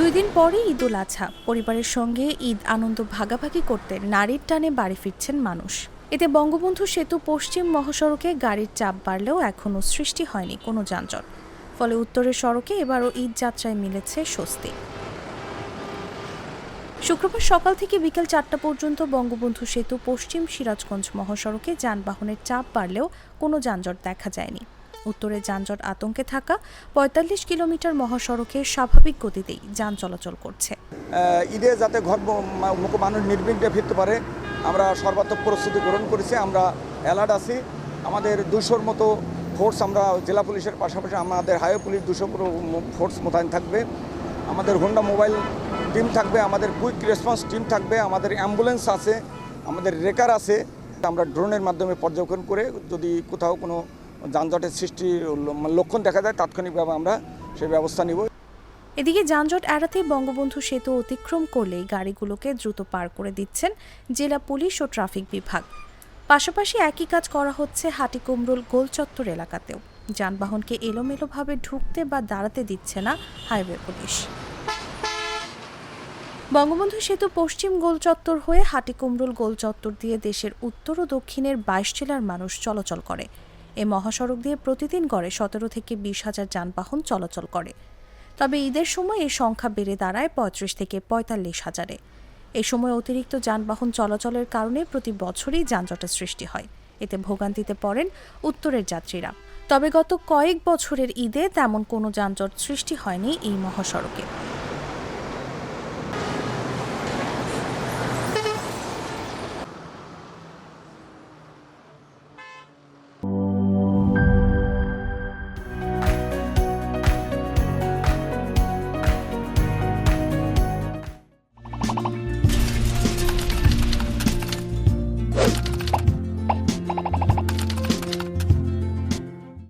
2 দিন পরে ঈদ উল আজহা। পরিবারের সঙ্গে ঈদ আনন্দ ভাগাভাগি করতে নারীর টানে বাড়ি ফিরছেন মানুষ। এতে বঙ্গবন্ধু সেতু পশ্চিম মহাসড়কে গাড়ির চাপ বাড়লেও এখনও সৃষ্টি হয়নি কোনো যানজট। ফলে উত্তরের সড়কে এবারও ঈদ যাত্রায় মিলেছে স্বস্তি। শুক্রবার সকাল থেকে বিকেল 4টা পর্যন্ত বঙ্গবন্ধু সেতু পশ্চিম সিরাজগঞ্জ মহাসড়কে যানবাহনের চাপ বাড়লেও কোনো যানজট দেখা যায়নি। উত্তরে যানজট আতঙ্কে থাকা ৪৫ কিলোমিটার মহাসড়কে স্বাভাবিক গতিতেই যান চলাচল করছে। ঈদে যাতে ঘর মানুষ নির্বিঘ্নে ফিরতে পারে আমরা সর্বাত্মক প্রস্তুতি গ্রহণ করেছি। আমরা অ্যালার্ট আছি। আমাদের 200-র মতো ফোর্স, আমরা জেলা পুলিশের পাশাপাশি আমাদের হাইওয়ে পুলিশ 200 ফোর্স মোতায়েন থাকবে। আমাদের হোন্ডা মোবাইল টিম থাকবে, আমাদের কুইক রেসপন্স টিম থাকবে, আমাদের অ্যাম্বুলেন্স আছে, আমাদের রেকার আছে। আমরা ড্রোনের মাধ্যমে পর্যবেক্ষণ করে যদি কোথাও কোনো যানজটের সৃষ্টির লক্ষণ দেখা যায় তাৎক্ষণিকভাবে আমরা সেই ব্যবস্থা নিব। এদিকে যানজট এড়াতে বঙ্গবন্ধু সেতু অতিক্রম করলেই গাড়িগুলোকে দ্রুত পার করে দিচ্ছেন জেলা পুলিশ ও ট্রাফিক বিভাগ। পাশাপাশি একই কাজ করা হচ্ছে হাটিকুমরুল গোলচত্বর এলাকাতেও। যানবাহনকে এলোমেলোভাবে ঢুকতে বা দাঁড়াতে দিচ্ছে না হাইওয়ে পুলিশ। বঙ্গবন্ধু সেতু পশ্চিম গোলচত্বর হয়ে হাটিকুমরুল গোলচত্বর দিয়ে দেশের উত্তর ও দক্ষিণের 22 জেলার মানুষ চলাচল করে। এই মহাসড়ক দিয়ে প্রতিদিন গড়ে 17 থেকে 20 হাজার যানবাহন চলাচল করে। তবে ঈদের সময় এই সংখ্যা বেড়ে দাঁড়ায় 35 থেকে 45 হাজারে। এই সময় অতিরিক্ত যানবাহন চলাচলের কারণে প্রতি বছরই যানজটের সৃষ্টি হয়। এতে ভোগান্তিতে পড়েন উত্তরের যাত্রীরা। তবে গত কয়েক বছরের ঈদে তেমন কোনো যানজট সৃষ্টি হয়নি এই মহাসড়কে।